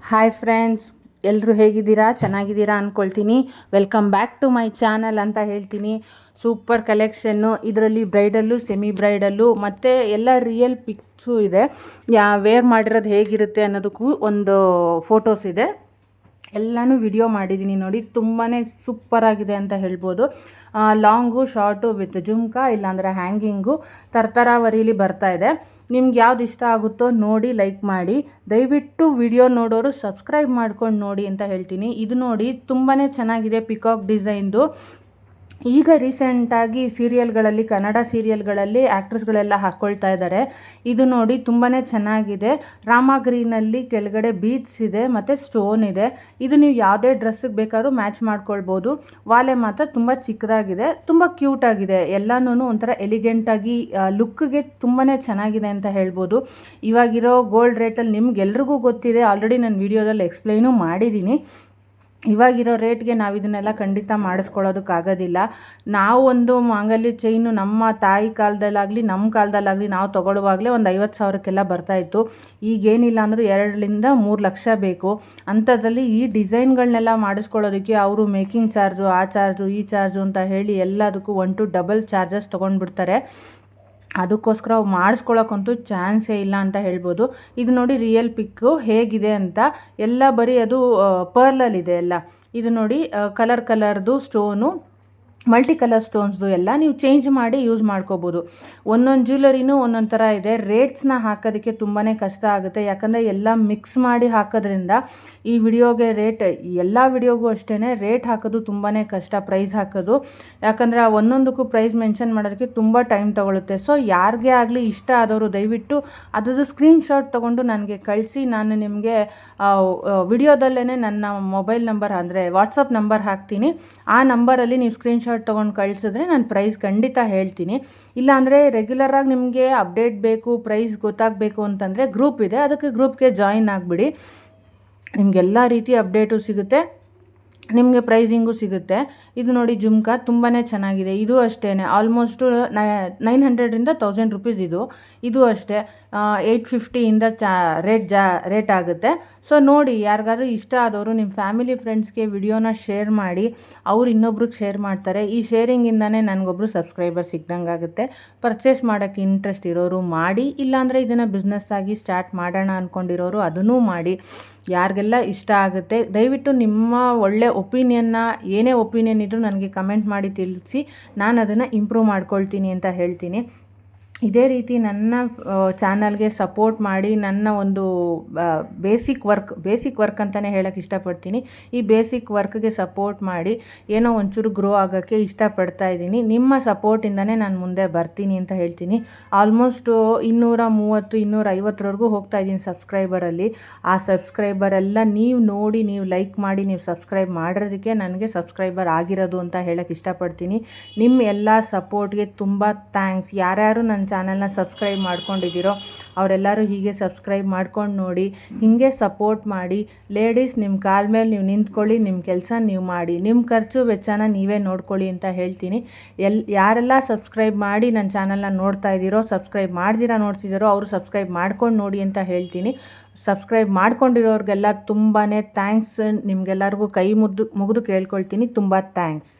Hi friends, ಎಲ್ಲರೂ ಹೇಗಿದ್ದೀರಾ? ಚೆನ್ನಾಗಿದ್ದೀರಾ ಅಂದ್ಕೊಳ್ತೀನಿ. Welcome back to my channel ಅಂತ ಹೇಳ್ತೀನಿ. Super collection. ಇದರಲ್ಲಿ ಬ್ರೈಡಲ್ಲು, ಸೆಮಿ ಬ್ರೈಡಲ್ಲು ಮತ್ತು ಎಲ್ಲ ರಿಯಲ್ ಪಿಕ್ಸು ಇದೆ. ವೇರ್ ಮಾಡಿರೋದು ಹೇಗಿರುತ್ತೆ ಅನ್ನೋದಕ್ಕೂ ಒಂದು ಫೋಟೋಸ್ ಇದೆ. ಎಲ್ಲನೂ ವಿಡಿಯೋ ಮಾಡಿದ್ದೀನಿ ನೋಡಿ. ತುಂಬಾ ಸೂಪರಾಗಿದೆ ಅಂತ ಹೇಳ್ಬೋದು. ಲಾಂಗು, ಶಾರ್ಟು ವಿತ್ ಜುಮ್ಕಾ, ಇಲ್ಲಾಂದರೆ ಹ್ಯಾಂಗಿಂಗು ತರತರಾವರಿಲಿ ಬರ್ತಾ ಇದೆ. ನಿಮ್ಗೆ ಯಾವ್ದು ಇಷ್ಟ ಆಗುತ್ತೋ ನೋಡಿ, ಲೈಕ್ ಮಾಡಿ. ದಯವಿಟ್ಟು ವಿಡಿಯೋ ನೋಡೋರು ಸಬ್ಸ್ಕ್ರೈಬ್ ಮಾಡ್ಕೊಂಡು ನೋಡಿ ಅಂತ ಹೇಳ್ತೀನಿ. ಇದು ನೋಡಿ ತುಂಬಾ ಚೆನ್ನಾಗಿದೆ, ಪಿಕಾಕ್ ಡಿಸೈನ್ದು. ಈಗ ರೀಸೆಂಟಾಗಿ ಸೀರಿಯಲ್ಗಳಲ್ಲಿ, ಕನ್ನಡ ಸೀರಿಯಲ್ಗಳಲ್ಲಿ ಆ್ಯಕ್ಟ್ರೆಸ್ಗಳೆಲ್ಲ ಹಾಕ್ಕೊಳ್ತಾ ಇದ್ದಾರೆ. ಇದು ನೋಡಿ ತುಂಬಾ ಚೆನ್ನಾಗಿದೆ. ರಾಮ ಗ್ರೀನಲ್ಲಿ ಕೆಳಗಡೆ ಬೀಡ್ಸ್ ಇದೆ ಮತ್ತು ಸ್ಟೋನ್ ಇದೆ. ಇದು ನೀವು ಯಾವುದೇ ಡ್ರೆಸ್ಸಿಗೆ ಬೇಕಾದ್ರೂ ಮ್ಯಾಚ್ ಮಾಡ್ಕೊಳ್ಬೋದು. ವಾಲೆ ಮಾತ್ರ ತುಂಬ ಚಿಕ್ಕದಾಗಿದೆ, ತುಂಬ ಕ್ಯೂಟಾಗಿದೆ. ಎಲ್ಲನೂ ಒಂಥರ ಎಲಿಗೆಂಟಾಗಿ ಲುಕ್ಗೆ ತುಂಬಾ ಚೆನ್ನಾಗಿದೆ ಅಂತ ಹೇಳ್ಬೋದು. ಇವಾಗಿರೋ ಗೋಲ್ಡ್ ರೇಟಲ್ಲಿ ನಿಮ್ಗೆಲ್ರಿಗೂ ಗೊತ್ತಿದೆ, ಆಲ್ರೆಡಿ ನಾನು ವಿಡಿಯೋದಲ್ಲಿ ಎಕ್ಸ್ಪ್ಲೈನು ಮಾಡಿದ್ದೀನಿ. ಇವಾಗಿರೋ ರೇಟ್ಗೆ ನಾವು ಇದನ್ನೆಲ್ಲ ಖಂಡಿತ ಮಾಡಿಸ್ಕೊಳ್ಳೋದಕ್ಕಾಗೋದಿಲ್ಲ. ನಾವು ಒಂದು ಮಾಂಗಲ್ಯ ಚೈನು ನಮ್ಮ ತಾಯಿ ಕಾಲದಲ್ಲಾಗಲಿ ನಮ್ಮ ಕಾಲದಲ್ಲಾಗಲಿ ನಾವು ತೊಗೊಳ್ಳುವಾಗಲೇ ಒಂದು 50,000ಕ್ಕೆಲ್ಲ ಬರ್ತಾಯಿತ್ತು. ಈಗೇನಿಲ್ಲ ಅಂದರೂ 2-3 ಲಕ್ಷ ಬೇಕು. ಅಂಥದ್ರಲ್ಲಿ ಈ ಡಿಸೈನ್ಗಳನ್ನೆಲ್ಲ ಮಾಡಿಸ್ಕೊಳ್ಳೋದಕ್ಕೆ ಅವರು ಮೇಕಿಂಗ್ ಚಾರ್ಜು, ಆ ಚಾರ್ಜು, ಈ ಚಾರ್ಜು ಅಂತ ಹೇಳಿ ಎಲ್ಲದಕ್ಕೂ 1 to ಡಬಲ್ ಚಾರ್ಜಸ್ ತೊಗೊಂಡ್ಬಿಡ್ತಾರೆ. ಅದಕ್ಕೋಸ್ಕರ ಮಾಡಿಸ್ಕೊಳ್ಳೋಕ್ಕಂತೂ ಚಾನ್ಸೇ ಇಲ್ಲ ಅಂತ ಹೇಳ್ಬೋದು. ಇದು ನೋಡಿ ರಿಯಲ್ ಪಿಕ್ಕು ಹೇಗಿದೆ ಅಂತ. ಎಲ್ಲ ಬರೀ ಅದು ಪರ್ಲಲ್ಲಿದೆ ಎಲ್ಲ. ಇದು ನೋಡಿ ಕಲರ್ದು ಸ್ಟೋನು, ಮಲ್ಟಿ ಕಲರ್ ಸ್ಟೋನ್ಸ್ದು ಎಲ್ಲ ನೀವು ಚೇಂಜ್ ಮಾಡಿ ಯೂಸ್ ಮಾಡ್ಕೋಬೋದು. ಒಂದೊಂದು ಜ್ಯುವೆಲರಿನೂ ಒಂದೊಂದು ಥರ ಇದೆ. ರೇಟ್ಸ್ನ ಹಾಕೋದಕ್ಕೆ ತುಂಬಾ ಕಷ್ಟ ಆಗುತ್ತೆ, ಯಾಕಂದರೆ ಎಲ್ಲ ಮಿಕ್ಸ್ ಮಾಡಿ ಹಾಕೋದ್ರಿಂದ ಈ ವಿಡಿಯೋಗೆ ಎಲ್ಲ ವಿಡಿಯೋಗೂ ಅಷ್ಟೇ ರೇಟ್ ಹಾಕೋದು ತುಂಬಾ ಕಷ್ಟ, ಪ್ರೈಸ್ ಹಾಕೋದು. ಯಾಕಂದರೆ ಒಂದೊಂದಕ್ಕೂ ಪ್ರೈಸ್ ಮೆನ್ಷನ್ ಮಾಡೋದಕ್ಕೆ ತುಂಬ ಟೈಮ್ ತೊಗೊಳುತ್ತೆ. ಸೊ ಯಾರಿಗೇ ಆಗಲಿ ಇಷ್ಟ ಆದವರು ದಯವಿಟ್ಟು ಅದರದ್ದು ಸ್ಕ್ರೀನ್ಶಾಟ್ ತೊಗೊಂಡು ನನಗೆ ಕಳಿಸಿ. ನಾನು ನಿಮಗೆ ವಿಡಿಯೋದಲ್ಲೇ ನನ್ನ ಮೊಬೈಲ್ ನಂಬರ್ ಅಂದರೆ ವಾಟ್ಸಪ್ ನಂಬರ್ ಹಾಕ್ತೀನಿ. ಆ ನಂಬರಲ್ಲಿ ನೀವು ಸ್ಕ್ರೀನ್ಶಾಟ್ ತೊಗೊಂಡು ಕಳಿಸಿದ್ರೆ ನಾನು ಪ್ರೈಸ್ ಖಂಡಿತ ಹೇಳ್ತೀನಿ. ಇಲ್ಲಾಂದರೆ ರೆಗ್ಯುಲರಾಗಿ ನಿಮಗೆ ಅಪ್ಡೇಟ್ ಬೇಕು, ಪ್ರೈಸ್ ಗೊತ್ತಾಗಬೇಕು ಅಂತಂದರೆ ಗ್ರೂಪ್ ಇದೆ, ಅದಕ್ಕೆ ಗ್ರೂಪ್ಗೆ ಜಾಯಿನ್ ಆಗಿಬಿಡಿ. ನಿಮಗೆಲ್ಲ ರೀತಿ ಅಪ್ಡೇಟು ಸಿಗುತ್ತೆ, ನಿಮಗೆ ಪ್ರೈಸಿಂಗು ಸಿಗುತ್ತೆ. ಇದು ನೋಡಿ ಜುಮ್ಕಾ ತುಂಬಾ ಚೆನ್ನಾಗಿದೆ. ಇದು ಅಷ್ಟೇ ಆಲ್ಮೋಸ್ಟು 900ರಿಂದ 1000 ರುಪೀಸ್ ಇದು ಅಷ್ಟೇ 850ಇಂದ ರೇಟ್ ಆಗುತ್ತೆ. ಸೊ ನೋಡಿ, ಯಾರಿಗಾದ್ರೂ ಇಷ್ಟ ಆದವರು ನಿಮ್ಮ ಫ್ಯಾಮಿಲಿ ಫ್ರೆಂಡ್ಸ್ಗೆ ವಿಡಿಯೋನ ಶೇರ್ ಮಾಡಿ, ಅವ್ರು ಇನ್ನೊಬ್ರಿಗೆ ಶೇರ್ ಮಾಡ್ತಾರೆ. ಈ ಶೇರಿಂಗಿಂದನೇ ನನಗೊಬ್ಬರು ಸಬ್ಸ್ಕ್ರೈಬರ್ ಸಿಗ್ದಂಗೆ ಆಗುತ್ತೆ. ಪರ್ಚೇಸ್ ಮಾಡೋಕ್ಕೆ ಇಂಟ್ರೆಸ್ಟ್ ಇರೋರು ಮಾಡಿ, ಇಲ್ಲಾಂದರೆ ಇದನ್ನು ಬಿಸ್ನೆಸ್ ಆಗಿ ಸ್ಟಾರ್ಟ್ ಮಾಡೋಣ ಅಂದ್ಕೊಂಡಿರೋರು ಅದನ್ನೂ ಮಾಡಿ. ಯಾರಿಗೆಲ್ಲ ಇಷ್ಟ ಆಗುತ್ತೆ ದಯವಿಟ್ಟು ನಿಮ್ಮ ಒಳ್ಳೆ ಒಪಿನಿಯನ್ನ, ಏನೇ ಒಪಿನಿಯನ್ ಇದ್ದರೂ ನನಗೆ ಕಮೆಂಟ್ ಮಾಡಿ ತಿಳಿಸಿ. ನಾನು ಅದನ್ನು ಇಂಪ್ರೂವ್ ಮಾಡ್ಕೊಳ್ತೀನಿ ಅಂತ ಹೇಳ್ತೀನಿ. ಇದೇ ರೀತಿ ನನ್ನ ಚಾನಲ್ಗೆ ಸಪೋರ್ಟ್ ಮಾಡಿ. ನನ್ನ ಒಂದು ಬೇಸಿಕ್ ವರ್ಕ್ ಅಂತಲೇ ಹೇಳೋಕ್ಕೆ ಇಷ್ಟಪಡ್ತೀನಿ. ಈ ಬೇಸಿಕ್ ವರ್ಕ್ಗೆ ಸಪೋರ್ಟ್ ಮಾಡಿ ಏನೋ ಒಂಚೂರು ಗ್ರೋ ಆಗೋಕ್ಕೆ ಇಷ್ಟಪಡ್ತಾ ಇದ್ದೀನಿ. ನಿಮ್ಮ ಸಪೋರ್ಟಿಂದನೇ ನಾನು ಮುಂದೆ ಬರ್ತೀನಿ ಅಂತ ಹೇಳ್ತೀನಿ. ಆಲ್ಮೋಸ್ಟು 230-250ವರೆಗೂ ಹೋಗ್ತಾ ಇದ್ದೀನಿ ಸಬ್ಸ್ಕ್ರೈಬರಲ್ಲಿ. ಆ ಸಬ್ಸ್ಕ್ರೈಬರೆಲ್ಲ ನೀವು ನೋಡಿ, ನೀವು ಲೈಕ್ ಮಾಡಿ, ನೀವು ಸಬ್ಸ್ಕ್ರೈಬ್ ಮಾಡೋದಕ್ಕೆ ನನಗೆ ಸಬ್ಸ್ಕ್ರೈಬರ್ ಆಗಿರೋದು ಅಂತ ಹೇಳೋಕ್ಕೆ ಇಷ್ಟಪಡ್ತೀನಿ. ನಿಮ್ಮ ಎಲ್ಲ ಸಪೋರ್ಟ್ಗೆ ತುಂಬ ಥ್ಯಾಂಕ್ಸ್. ಯಾರ್ಯಾರು ನನ್ನ ಚಾನಲ್ನ ಸಬ್ಸ್ಕ್ರೈಬ್ ಮಾಡ್ಕೊಂಡಿದ್ದೀರೋ ಅವರೆಲ್ಲರೂ ಹೀಗೆ ಸಬ್ಸ್ಕ್ರೈಬ್ ಮಾಡ್ಕೊಂಡು ನೋಡಿ, ಹೀಗೆ ಸಪೋರ್ಟ್ ಮಾಡಿ. ಲೇಡೀಸ್, ನಿಮ್ಮ ಕಾಲ ಮೇಲೆ ನೀವು ನಿಂತ್ಕೊಳ್ಳಿ, ನಿಮ್ಮ ಕೆಲಸ ನೀವು ಮಾಡಿ, ನಿಮ್ಮ ಖರ್ಚು ವೆಚ್ಚನ ನೀವೇ ನೋಡ್ಕೊಳ್ಳಿ ಅಂತ ಹೇಳ್ತೀನಿ. ಯಾರೆಲ್ಲ ಸಬ್ಸ್ಕ್ರೈಬ್ ಮಾಡಿ ನನ್ನ ಚಾನಲ್ನ ನೋಡ್ತಾ ಇದ್ದೀರೋ, ಸಬ್ಸ್ಕ್ರೈಬ್ ನೋಡ್ತಿದ್ದೀರೋ ಅವರು ಸಬ್ಸ್ಕ್ರೈಬ್ ಮಾಡ್ಕೊಂಡು ನೋಡಿ ಅಂತ ಹೇಳ್ತೀನಿ. ಸಬ್ಸ್ಕ್ರೈಬ್ ಮಾಡ್ಕೊಂಡಿರೋರಿಗೆಲ್ಲ ತುಂಬಾ ಥ್ಯಾಂಕ್ಸ್. ನಿಮಗೆಲ್ಲರಿಗೂ ಕೈ ಮುಗಿದು ಕೇಳ್ಕೊಳ್ತೀನಿ. ತುಂಬ ಥ್ಯಾಂಕ್ಸ್.